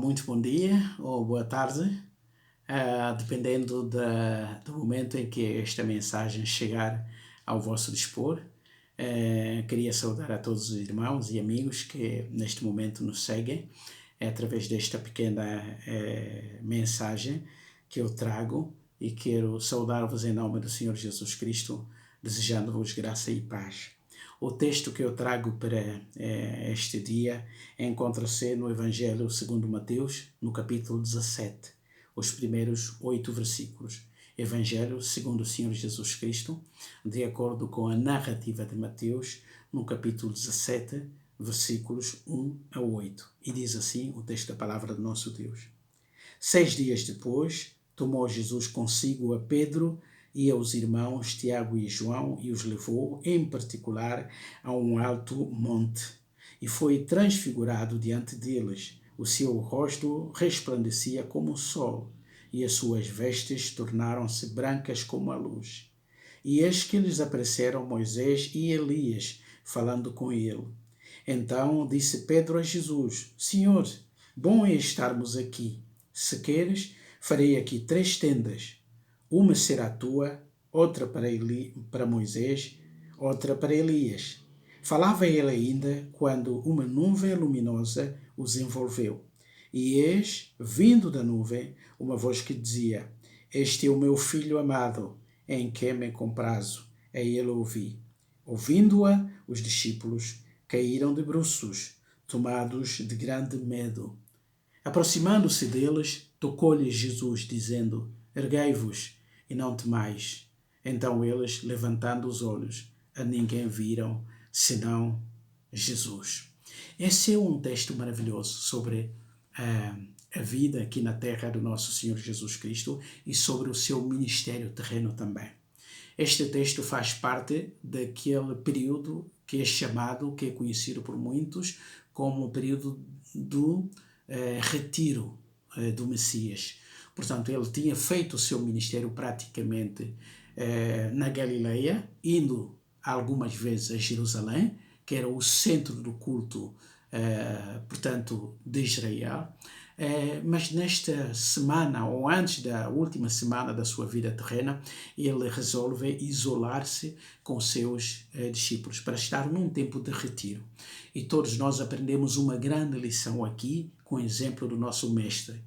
Muito bom dia ou boa tarde, dependendo do momento em que esta mensagem chegar ao vosso dispor. Queria saudar a todos os irmãos e amigos que neste momento nos seguem através desta pequena mensagem que eu trago, e quero saudar-vos em nome do Senhor Jesus Cristo, desejando-vos graça e paz. O texto que eu trago para este dia encontra-se no Evangelho segundo Mateus, no capítulo 17, os primeiros 8 versículos. Evangelho segundo o Senhor Jesus Cristo, de acordo com a narrativa de Mateus, no capítulo 17, versículos 1 a 8. E diz assim o texto da palavra do nosso Deus. 6 dias depois, tomou Jesus consigo a Pedro e aos irmãos Tiago e João e os levou, em particular, a um alto monte. E foi transfigurado diante deles. O seu rosto resplandecia como o sol, e as suas vestes tornaram-se brancas como a luz. E eis que lhes apareceram Moisés e Elias, falando com ele. Então disse Pedro a Jesus: Senhor, bom é estarmos aqui. Se queres, farei aqui 3 tendas. Uma será tua, outra para Moisés, outra para Elias. Falava ele ainda quando uma nuvem luminosa os envolveu. E eis, vindo da nuvem, uma voz que dizia: Este é o meu filho amado, em quem me comprazo. A ele ouvi. Ouvindo-a, os discípulos caíram de bruços, tomados de grande medo. Aproximando-se deles, tocou-lhes Jesus, dizendo: Erguei-vos e não temais. Então eles, levantando os olhos, a ninguém viram, senão Jesus. Esse é um texto maravilhoso sobre a vida aqui na terra do nosso Senhor Jesus Cristo e sobre o seu ministério terreno também. Este texto faz parte daquele período que é chamado, que é conhecido por muitos, como o período do retiro do Messias. Portanto, ele tinha feito o seu ministério praticamente na Galileia, indo algumas vezes a Jerusalém, que era o centro do culto, portanto, de Israel. Mas nesta semana, ou antes da última semana da sua vida terrena, ele resolve isolar-se com seus discípulos para estar num tempo de retiro. E todos nós aprendemos uma grande lição aqui com o exemplo do nosso mestre.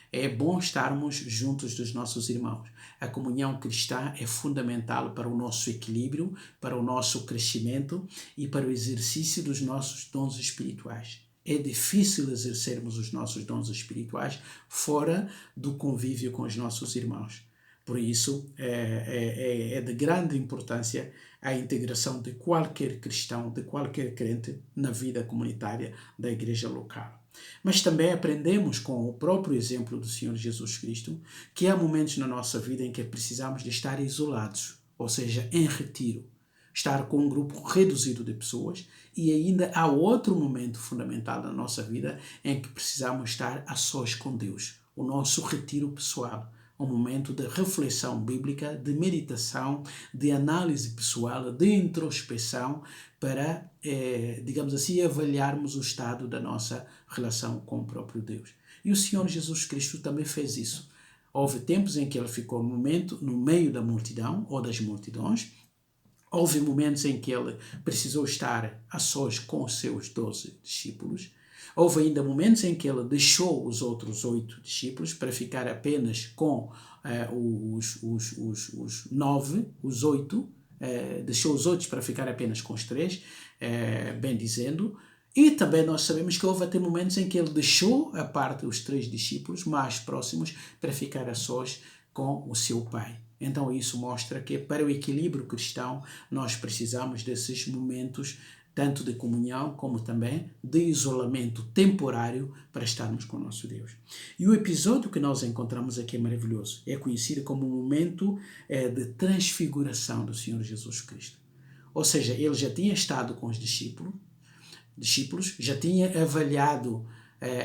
É bom estarmos juntos dos nossos irmãos. A comunhão cristã é fundamental para o nosso equilíbrio, para o nosso crescimento e para o exercício dos nossos dons espirituais. É difícil exercermos os nossos dons espirituais fora do convívio com os nossos irmãos. Por isso, é de grande importância a integração de qualquer cristão, de qualquer crente na vida comunitária da igreja local. Mas também aprendemos com o próprio exemplo do Senhor Jesus Cristo que há momentos na nossa vida em que precisamos de estar isolados, ou seja, em retiro, estar com um grupo reduzido de pessoas, e ainda há outro momento fundamental na nossa vida em que precisamos estar a sós com Deus, o nosso retiro pessoal. Um momento de reflexão bíblica, de meditação, de análise pessoal, de introspecção, para, digamos assim, avaliarmos o estado da nossa relação com o próprio Deus. E o Senhor Jesus Cristo também fez isso. Houve tempos em que ele ficou no meio da multidão ou das multidões. Houve momentos em que ele precisou estar a sós com os seus 12 discípulos. Houve ainda momentos em que ele deixou os outros 8 discípulos para ficar apenas com os 9, os 8, deixou os outros para ficar apenas com os 3, bem dizendo. E também nós sabemos que houve até momentos em que ele deixou a parte os 3 discípulos mais próximos para ficar a sós com o seu Pai. Então isso mostra que para o equilíbrio cristão nós precisamos desses momentos tanto de comunhão como também de isolamento temporário para estarmos com o nosso Deus. E o episódio que nós encontramos aqui é maravilhoso. É conhecido como o momento de transfiguração do Senhor Jesus Cristo. Ou seja, ele já tinha estado com os discípulos, já tinha avaliado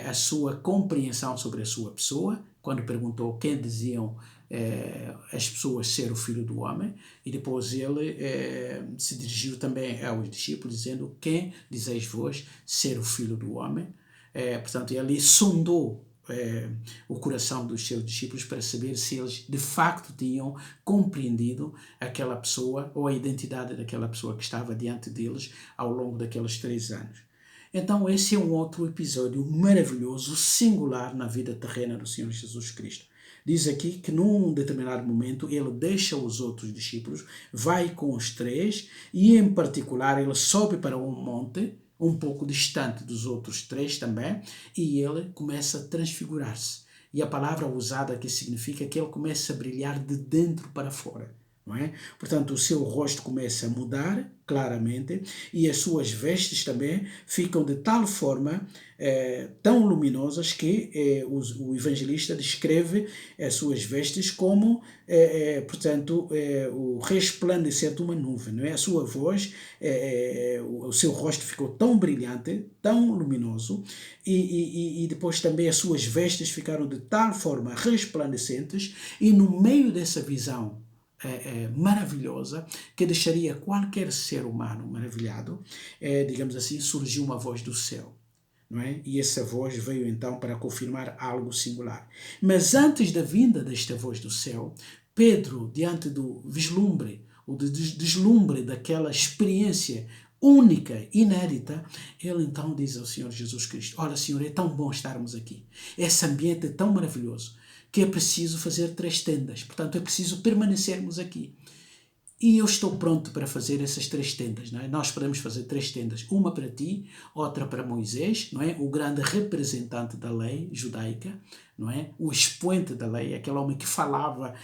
a sua compreensão sobre a sua pessoa, quando perguntou quem diziam as pessoas ser o Filho do Homem, e depois ele se dirigiu também aos discípulos, dizendo: quem dizeis vós ser o Filho do Homem? Portanto, ele sondou o coração dos seus discípulos para saber se eles de facto tinham compreendido aquela pessoa ou a identidade daquela pessoa que estava diante deles ao longo daqueles 3 anos. Então esse é um outro episódio maravilhoso, singular na vida terrena do Senhor Jesus Cristo. Diz aqui que num determinado momento ele deixa os outros discípulos, vai com os 3 e em particular ele sobe para um monte um pouco distante dos outros 3 também, e ele começa a transfigurar-se. E a palavra usada aqui significa que ele começa a brilhar de dentro para fora. Não é? Portanto, o seu rosto começa a mudar claramente e as suas vestes também ficam de tal forma tão luminosas que o evangelista descreve as suas vestes como, portanto, o resplandecer de uma nuvem. Não é? A sua voz, o seu rosto ficou tão brilhante, tão luminoso e depois também as suas vestes ficaram de tal forma resplandecentes e no meio dessa visão maravilhosa que deixaria qualquer ser humano maravilhado, digamos assim, surgiu uma voz do céu. Não é? E essa voz veio então para confirmar algo singular. Mas antes da vinda desta voz do céu, Pedro, diante do vislumbre, o deslumbre daquela experiência única, inédita, ele então diz ao Senhor Jesus Cristo: olha, Senhor, é tão bom estarmos aqui. Esse ambiente é tão maravilhoso que é preciso fazer 3 tendas. Portanto, é preciso permanecermos aqui. E eu estou pronto para fazer essas 3 tendas. Não é? Nós podemos fazer 3 tendas. Uma para ti, outra para Moisés, não é? O grande representante da lei judaica, não é? O expoente da lei, aquele homem que falava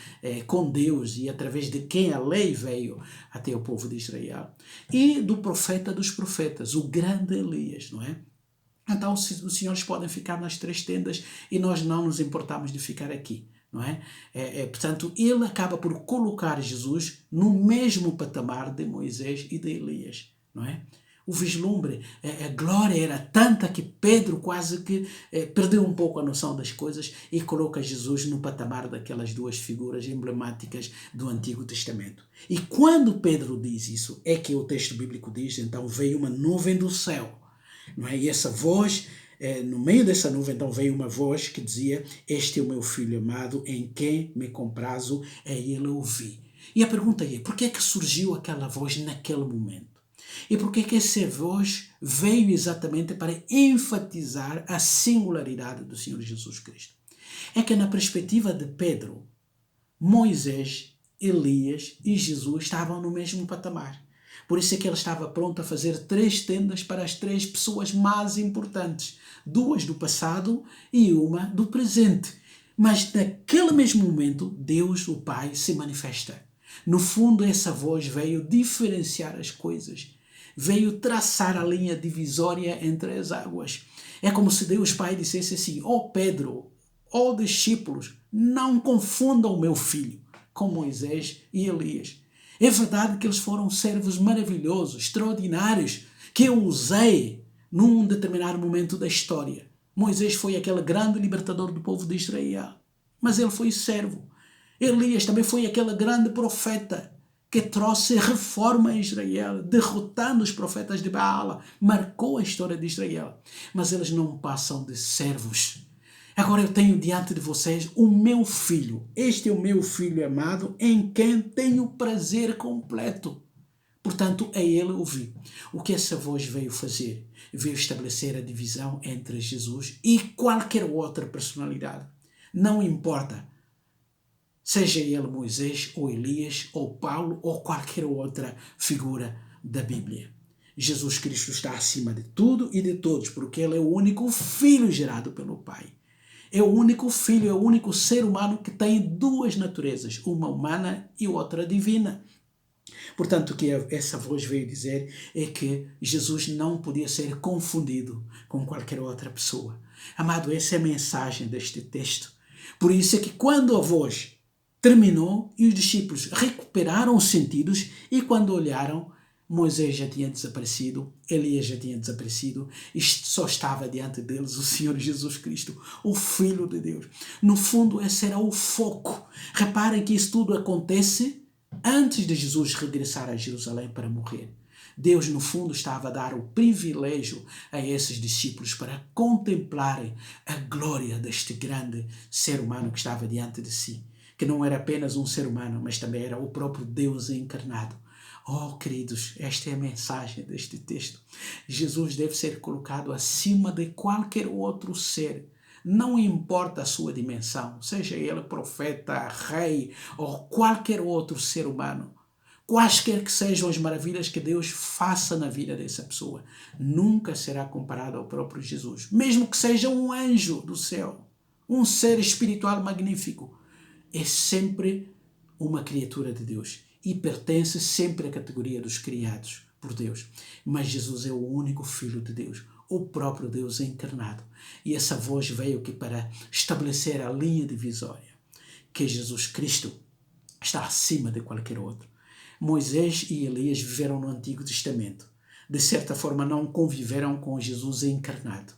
com Deus e através de quem a lei veio até o povo de Israel. E do profeta dos profetas, o grande Elias, não é? Então os senhores podem ficar nas 3 tendas e nós não nos importamos de ficar aqui, não é? Portanto, ele acaba por colocar Jesus no mesmo patamar de Moisés e de Elias, não é? O vislumbre, a glória era tanta que Pedro quase que perdeu um pouco a noção das coisas e coloca Jesus no patamar daquelas 2 figuras emblemáticas do Antigo Testamento. E quando Pedro diz isso, é que o texto bíblico diz, então veio uma nuvem do céu. Não é? E essa voz, no meio dessa nuvem, então veio uma voz que dizia: este é o meu filho amado, em quem me comprazo, a ele ouvi. E a pergunta é: por que é que surgiu aquela voz naquele momento? E por que é que essa voz veio exatamente para enfatizar a singularidade do Senhor Jesus Cristo? É que na perspectiva de Pedro, Moisés, Elias e Jesus estavam no mesmo patamar. Por isso é que ele estava pronto a fazer 3 tendas para as 3 pessoas mais importantes. 2 do passado e uma do presente. Mas naquele mesmo momento, Deus, o Pai, se manifesta. No fundo, essa voz veio diferenciar as coisas. Veio traçar a linha divisória entre as águas. É como se Deus Pai dissesse assim: ó Pedro, ó discípulos, não confundam o meu filho com Moisés e Elias. É verdade que eles foram servos maravilhosos, extraordinários, que eu usei num determinado momento da história. Moisés foi aquele grande libertador do povo de Israel, mas ele foi servo. Elias também foi aquele grande profeta que trouxe reforma a Israel, derrotando os profetas de Baal, marcou a história de Israel. Mas eles não passam de servos. Agora eu tenho diante de vocês o meu filho. Este é o meu filho amado, em quem tenho prazer completo. Portanto, a ele ouvi. O que essa voz veio fazer? Veio estabelecer a divisão entre Jesus e qualquer outra personalidade. Não importa, seja ele Moisés, ou Elias, ou Paulo, ou qualquer outra figura da Bíblia. Jesus Cristo está acima de tudo e de todos, porque ele é o único filho gerado pelo Pai. É o único filho, é o único ser humano que tem 2 naturezas, uma humana e outra divina. Portanto, o que essa voz veio dizer é que Jesus não podia ser confundido com qualquer outra pessoa. Amado, essa é a mensagem deste texto. Por isso é que quando a voz terminou e os discípulos recuperaram os sentidos e quando olharam, Moisés já tinha desaparecido, Elias já tinha desaparecido, e só estava diante deles o Senhor Jesus Cristo, o Filho de Deus. No fundo, esse era o foco. Reparem que isso tudo acontece antes de Jesus regressar a Jerusalém para morrer. Deus, no fundo, estava a dar o privilégio a esses discípulos para contemplarem a glória deste grande ser humano que estava diante de si, que não era apenas um ser humano, mas também era o próprio Deus encarnado. Oh, queridos, esta é a mensagem deste texto. Jesus deve ser colocado acima de qualquer outro ser. Não importa a sua dimensão, seja ele profeta, rei ou qualquer outro ser humano. Quaisquer que sejam as maravilhas que Deus faça na vida dessa pessoa, nunca será comparado ao próprio Jesus. Mesmo que seja um anjo do céu, um ser espiritual magnífico, é sempre uma criatura de Deus e pertence sempre à categoria dos criados por Deus. Mas Jesus é o único Filho de Deus, o próprio Deus encarnado. E essa voz veio aqui para estabelecer a linha divisória, que Jesus Cristo está acima de qualquer outro. Moisés e Elias viveram no Antigo Testamento. De certa forma, não conviveram com Jesus encarnado.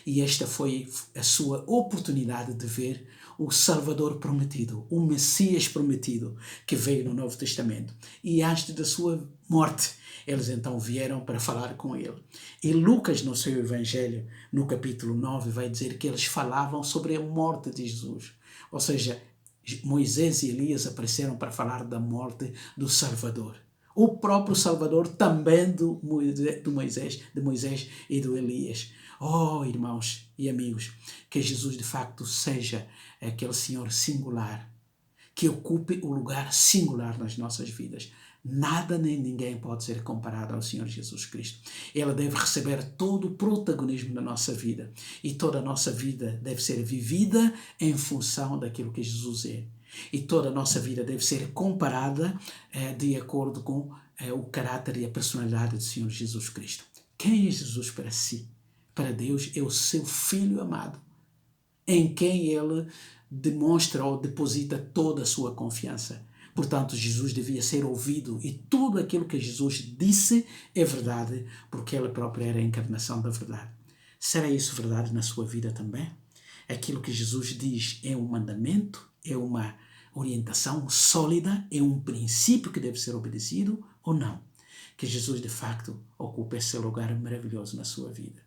E esta foi a sua oportunidade de ver o Salvador prometido, o Messias prometido, que veio no Novo Testamento. E antes da sua morte, eles então vieram para falar com ele. E Lucas, no seu Evangelho, no capítulo 9, vai dizer que eles falavam sobre a morte de Jesus. Ou seja, Moisés e Elias apareceram para falar da morte do Salvador. O próprio Salvador também de Moisés e do Elias. Oh, irmãos e amigos, que Jesus de facto seja aquele Senhor singular, que ocupe o lugar singular nas nossas vidas. Nada nem ninguém pode ser comparado ao Senhor Jesus Cristo. Ele deve receber todo o protagonismo da nossa vida. E toda a nossa vida deve ser vivida em função daquilo que Jesus é. E toda a nossa vida deve ser comparada de acordo com o caráter e a personalidade do Senhor Jesus Cristo. Quem é Jesus para si? Para Deus é o seu Filho amado, em quem Ele demonstra ou deposita toda a sua confiança. Portanto, Jesus devia ser ouvido e tudo aquilo que Jesus disse é verdade, porque Ele próprio era a encarnação da verdade. Será isso verdade na sua vida também? Aquilo que Jesus diz é um mandamento, é uma orientação sólida, é um princípio que deve ser obedecido ou não? Que Jesus, de facto, ocupe esse lugar maravilhoso na sua vida.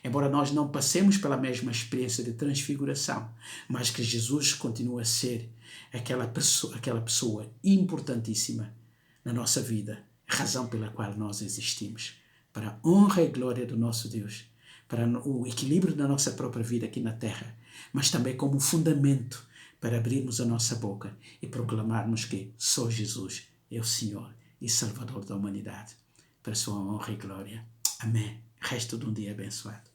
Embora nós não passemos pela mesma experiência de transfiguração, mas que Jesus continua a ser aquela pessoa importantíssima na nossa vida, razão pela qual nós existimos, para a honra e glória do nosso Deus, para o equilíbrio da nossa própria vida aqui na terra, mas também como fundamento para abrirmos a nossa boca e proclamarmos que só Jesus é o Senhor e Salvador da humanidade, para a sua honra e glória. Amém. Resto de um dia abençoado.